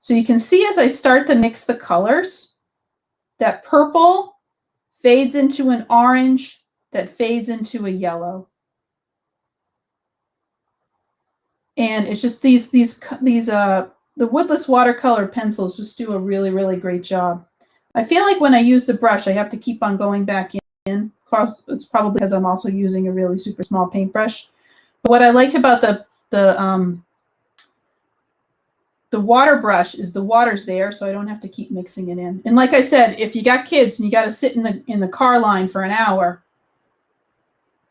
So you can see as I start to mix the colors, that purple fades into an orange, that fades into a yellow. And it's just the Woodless Watercolor Pencils just do a really, really great job. I feel like when I use the brush, I have to keep on going back in. It's probably because I'm also using a really super small paintbrush. But what I like about the water brush is the water's there, so I don't have to keep mixing it in. And like I said, if you got kids and you got to sit in the car line for an hour,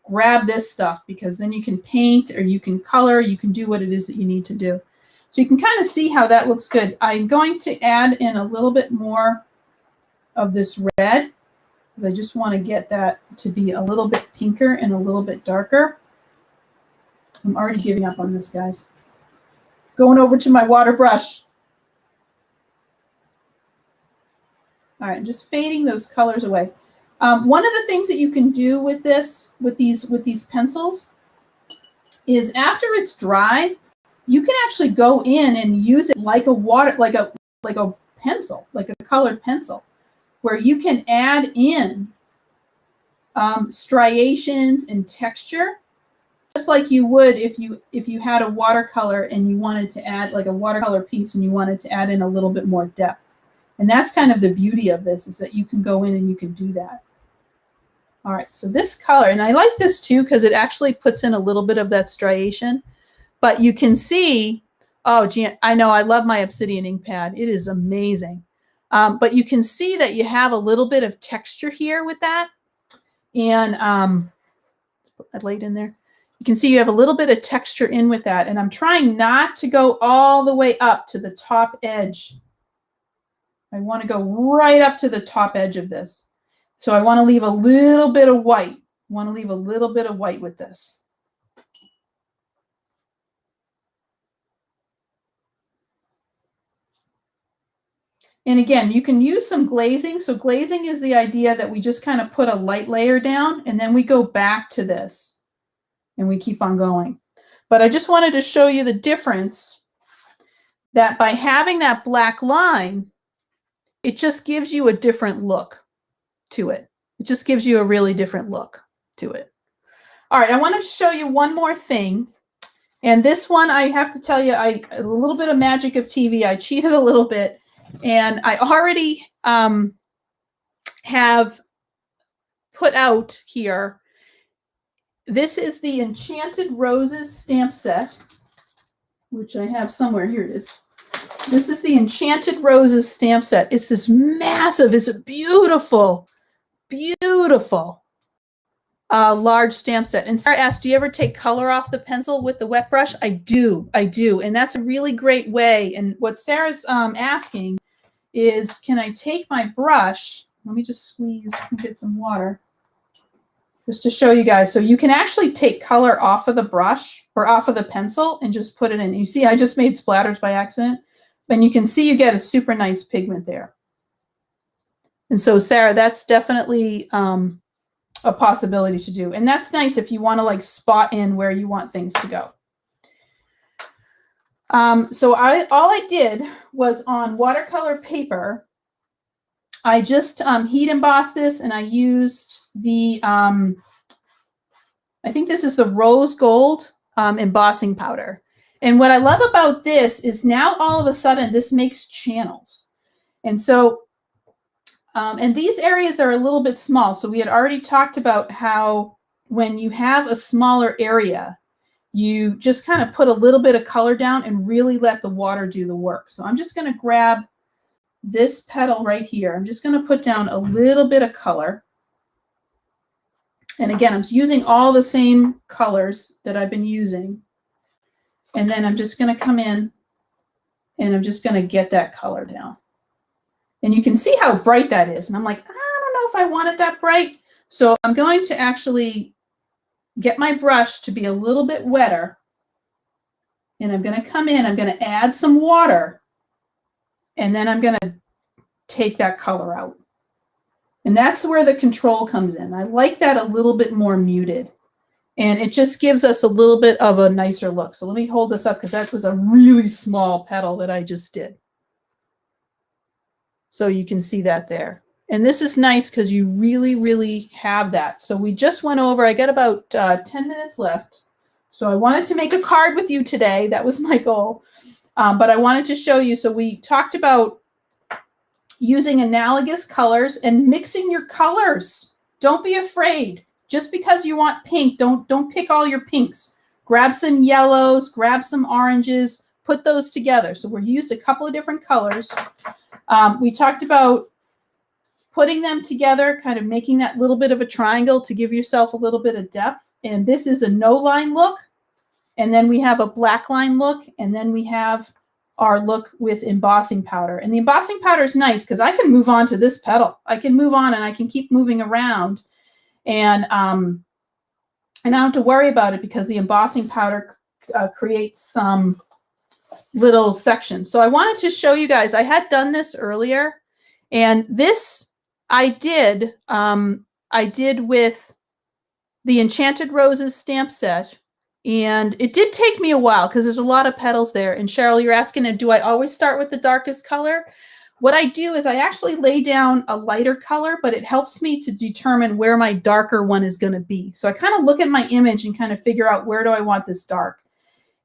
grab this stuff, because then you can paint or you can color, you can do what it is that you need to do. So you can kind of see how that looks good. I'm going to add in a little bit more of this red, because I just want to get that to be a little bit pinker and a little bit darker. I'm already giving up on this, guys. Going over to my water brush. All right, just fading those colors away. One of the things that you can do with these pencils is after it's dry, you can actually go in and use it like a pencil, like a colored pencil, where you can add in striations and texture, just like you would if you had a watercolor and you wanted to add like a watercolor piece and you wanted to add in a little bit more depth. And that's kind of the beauty of this, is that you can go in and you can do that. All right, so this color, and I like this too because it actually puts in a little bit of that striation, but you can see, oh gee, I know, I love my Obsidian ink pad. It is amazing. But you can see that you have a little bit of texture here with that. And let's put that light in there. You can see you have a little bit of texture in with that. And I'm trying not to go all the way up to the top edge. I want to go right up to the top edge of this. So I want to leave a little bit of white. I want to leave a little bit of white with this. And again, you can use some glazing. So glazing is the idea that we just kind of put a light layer down and then we go back to this and we keep on going. But I just wanted to show you the difference, that by having that black line, it just gives you a different look to it. It just gives you a really different look to it. All right, I want to show you one more thing. And this one, I have to tell you, a little bit of magic of TV. I cheated a little bit. And I already have put out here, this is the Enchanted Roses stamp set, which I have somewhere. Here it is. This is the Enchanted Roses stamp set. It's this massive, it's a beautiful, beautiful large stamp set. And Sarah asked, do you ever take color off the pencil with the wet brush? I do. And that's a really great way. And what Sarah's asking is, can I take my brush, let me just squeeze and get some water, just to show you guys. So you can actually take color off of the brush or off of the pencil and just put it in. You see, I just made splatters by accident. And you can see you get a super nice pigment there. And so, Sarah, that's definitely a possibility to do. And that's nice if you want to like spot in where you want things to go. So all I did was on watercolor paper, I just heat embossed this, and I used the, I think this is the rose gold embossing powder. And what I love about this is now all of a sudden this makes channels. And so, and these areas are a little bit small. So we had already talked about how when you have a smaller area, you just kind of put a little bit of color down and really let the water do the work. So I'm just going to grab this petal right here. I'm just going to put down a little bit of color. And again, I'm using all the same colors that I've been using. And then I'm just going to come in and I'm just going to get that color down. And you can see how bright that is. And I'm like, I don't know if I want it that bright. So I'm going to actually get my brush to be a little bit wetter. And I'm going to come in, I'm going to add some water. And then I'm going to take that color out. And that's where the control comes in. I like that a little bit more muted. And it just gives us a little bit of a nicer look. So let me hold this up because that was a really small petal that I just did. So you can see that there. And this is nice because you really, really have that. So we just went over, I got about 10 minutes left. So I wanted to make a card with you today. That was my goal. But I wanted to show you. So we talked about using analogous colors and mixing your colors. Don't be afraid. Just because you want pink, don't pick all your pinks. Grab some yellows, grab some oranges, put those together. So we used a couple of different colors. We talked about putting them together, kind of making that little bit of a triangle to give yourself a little bit of depth. And this is a no line look. And then we have a black line look. And then we have our look with embossing powder. And the embossing powder is nice because I can move on to this petal. I can move on and I can keep moving around. And I don't have to worry about it because the embossing powder creates some little sections. So I wanted to show you guys, I had done this earlier, and this I did with the Enchanted Roses stamp set. And it did take me a while because there's a lot of petals there. And Cheryl, you're asking, do I always start with the darkest color? What I do is I actually lay down a lighter color, but it helps me to determine where my darker one is going to be. So I kind of look at my image and kind of figure out where do I want this dark.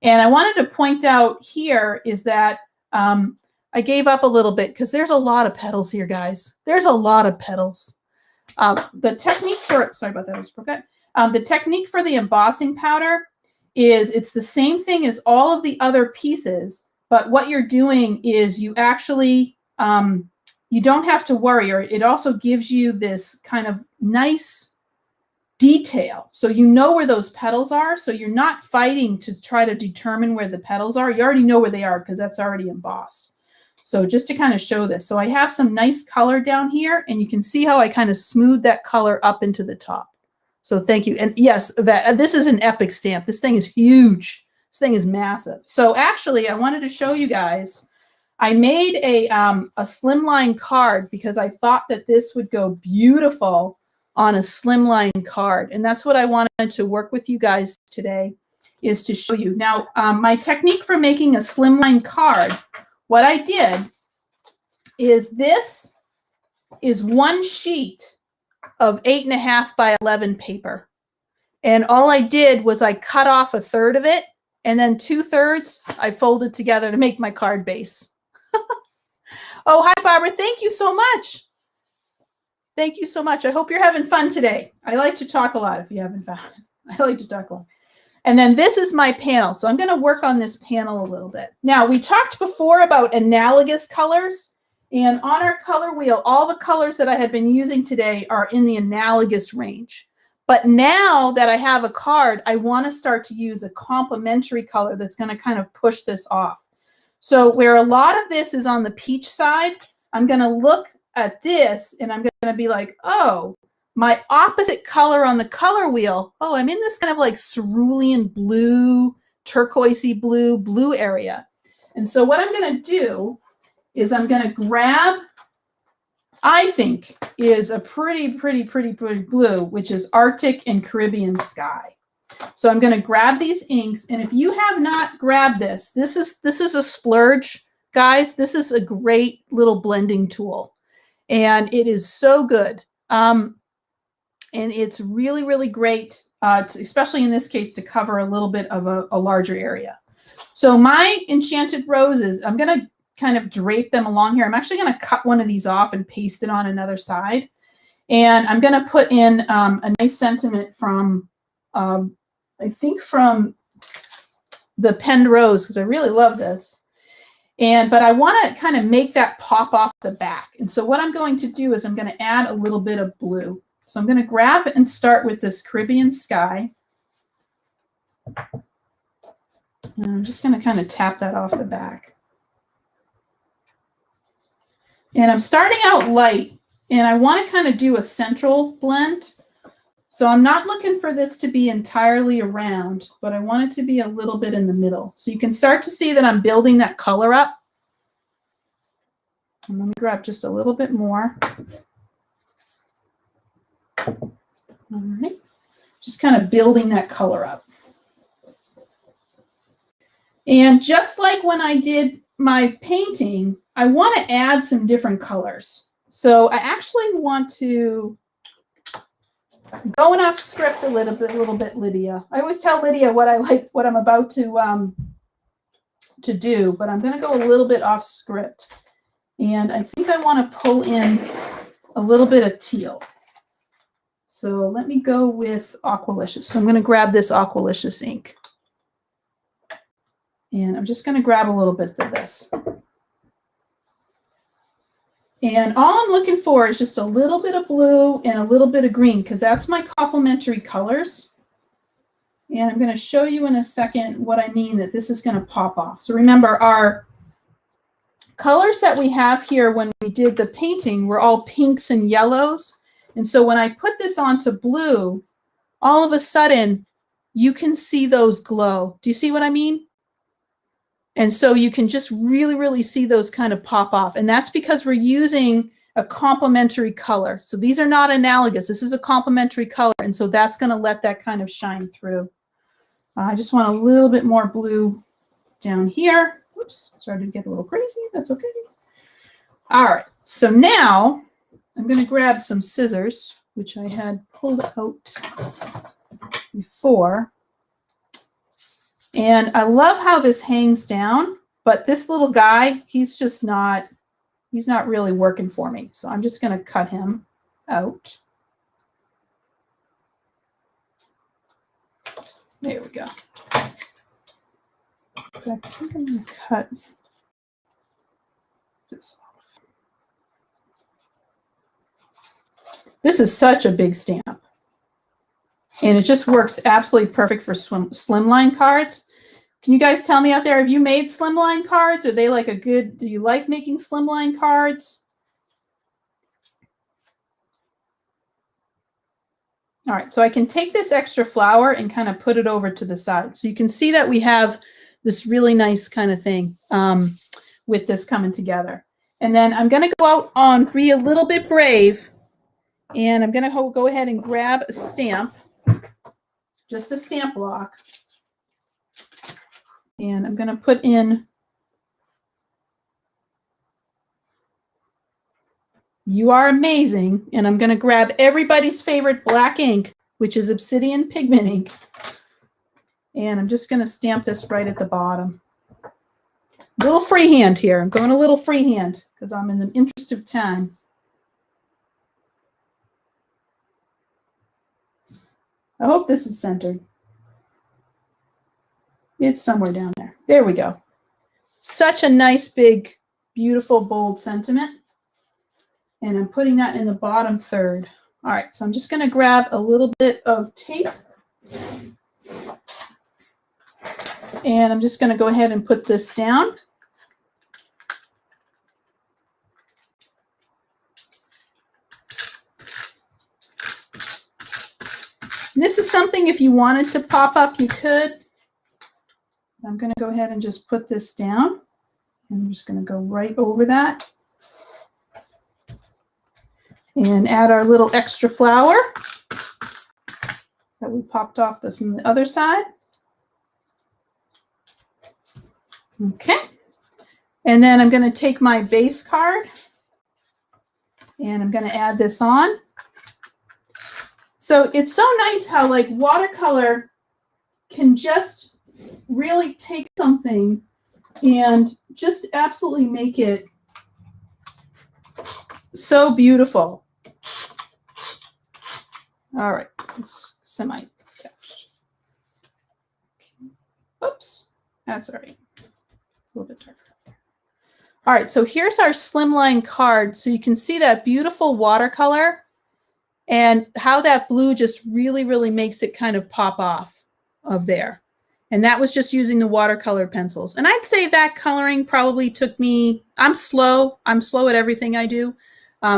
And I wanted to point out here is that I gave up a little bit because there's a lot of petals here, guys. There's a lot of petals. The technique for, sorry about that, I just broke that. The technique for the embossing powder is it's the same thing as all of the other pieces, but what you're doing is you actually, you don't have to worry, or it also gives you this kind of nice detail. So you know where those petals are, so you're not fighting to try to determine where the petals are. You already know where they are because that's already embossed. So just to kind of show this. So I have some nice color down here, and you can see how I kind of smooth that color up into the top. So thank you. And yes, Yvette, this is an epic stamp. This thing is huge. This thing is massive. So actually, I wanted to show you guys, I made a slimline card because I thought that this would go beautiful on a slimline card. And that's what I wanted to work with you guys today, is to show you. Now, my technique for making a slimline card, what I did is this is one sheet of 8.5 by 11 paper. And all I did was I cut off 1/3 of it, and then 2/3 I folded together to make my card base. Oh, hi, Barbara. Thank you so much. Thank you so much. I hope you're having fun today. I like to talk a lot if you haven't found it. I like to talk a lot. And then this is my panel. So I'm going to work on this panel a little bit. Now, we talked before about analogous colors. And on our color wheel, all the colors that I had been using today are in the analogous range. But now that I have a card, I want to start to use a complementary color that's going to kind of push this off. So where a lot of this is on the peach side, I'm going to look at this and I'm going to be like, oh, my opposite color on the color wheel, oh, I'm in this kind of like cerulean blue, turquoisey blue area. And so what I'm going to do is I'm going to grab, I think is a pretty blue, which is Arctic and Caribbean Sky. So I'm going to grab these inks. And if you have not grabbed this, this is a splurge, guys. This is a great little blending tool. And it is so good. And it's really, really great, especially in this case, to cover a little bit of a larger area. So my Enchanted Roses, I'm going to kind of drape them along here. I'm actually going to cut one of these off and paste it on another side. And I'm going to put in a nice sentiment from I think from the Penrose, because I really love this. But I want to kind of make that pop off the back. And so what I'm going to do is I'm going to add a little bit of blue. So I'm going to grab and start with this Caribbean sky. And I'm just going to kind of tap that off the back. And I'm starting out light, and I want to kind of do a central blend. So I'm not looking for this to be entirely around, but I want it to be a little bit in the middle. So you can start to see that I'm building that color up. And let me grab just a little bit more. All right. Just kind of building that color up. And just like when I did my painting, I want to add some different colors. So I actually want to, going off script a little bit, Lydia. I always tell Lydia what I like, what I'm about to do, but I'm going to go a little bit off script. And I think I want to pull in a little bit of teal. So let me go with Aqualicious. So I'm going to grab this Aqualicious ink. And I'm just going to grab a little bit of this. And all I'm looking for is just a little bit of blue and a little bit of green, because that's my complementary colors. And I'm going to show you in a second what I mean that this is going to pop off. So remember, our colors that we have here when we did the painting were all pinks and yellows. And so when I put this onto blue, all of a sudden you can see those glow. Do you see what I mean? And so you can just really, really see those kind of pop off. And that's because we're using a complementary color. So these are not analogous. This is a complementary color. And so that's going to let that kind of shine through. I just want a little bit more blue down here. Oops, started to get a little crazy. That's okay. All right. So now I'm going to grab some scissors, which I had pulled out before. And I love how this hangs down, but this little guy, he's not really working for me. So I'm just going to cut him out. There we go. Okay, I think I'm going to cut this off. This is such a big stamp. And it just works absolutely perfect for slimline cards. Can you guys tell me out there, have you made slimline cards? Are they like a good, do you like making slimline cards? All right, so I can take this extra flower and kind of put it over to the side. So you can see that we have this really nice kind of thing with this coming together. And then I'm going to go out on Be a Little Bit Brave, and I'm going to go ahead and grab a stamp. Just a stamp block. And I'm going to put in You Are Amazing. And I'm going to grab everybody's favorite black ink, which is Obsidian Pigment ink. And I'm just going to stamp this right at the bottom. Little freehand here. I'm going a little freehand because I'm in the interest of time. I hope this is centered. It's somewhere down there. There we go. Such a nice, big, beautiful, bold sentiment. And I'm putting that in the bottom third. All right, so I'm just going to grab a little bit of tape. And I'm just going to go ahead and put this down. This is something, if you wanted to pop up, you could. I'm going to go ahead and just put this down. I'm just going to go right over that. And add our little extra flower that we popped off from the other side. Okay. And then I'm going to take my base card and I'm going to add this on. So it's so nice how like watercolor can just really take something and just absolutely make it so beautiful. All right, it's semi-attached. Oops, that's all right. A little bit darker. All right, so here's our Slimline card. So you can see that beautiful watercolor and how that blue just really, really makes it kind of pop off of there. And that was just using the watercolor pencils. And I'd say that coloring probably took me, I'm slow at everything I do.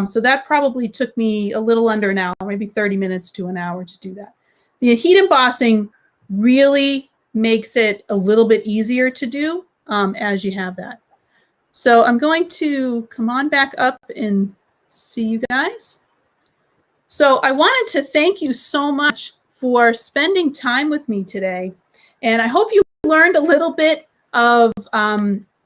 So that probably took me a little under an hour, maybe 30 minutes to an hour to do that. The heat embossing really makes it a little bit easier to do as you have that. So I'm going to come on back up and see you guys. So I wanted to thank you so much for spending time with me today. And I hope you learned a little bit of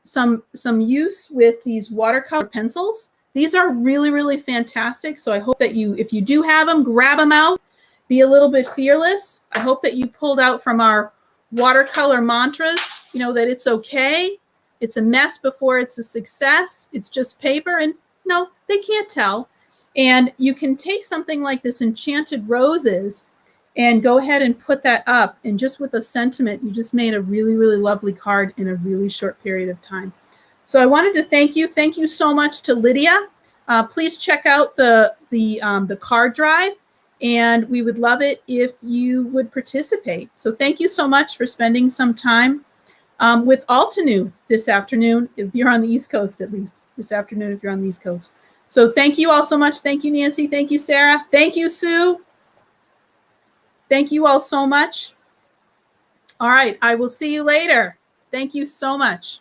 some use with these watercolor pencils. These are really, really fantastic. So I hope that if you do have them, grab them out, be a little bit fearless. I hope that you pulled out from our watercolor mantras, you know, that it's okay. It's a mess before it's a success. It's just paper, and no, they can't tell. And you can take something like this Enchanted Roses and go ahead and put that up. And just with a sentiment, you just made a really, really lovely card in a really short period of time. So I wanted to thank you. Thank you so much to Lydia. Please check out the card drive, and we would love it if you would participate. So thank you so much for spending some time with Altenew this afternoon, if you're on the East Coast, at least this afternoon, if you're on the East Coast. So thank you all so much. Thank you, Nancy. Thank you, Sarah. Thank you, Sue. Thank you all so much. All right, I will see you later. Thank you so much.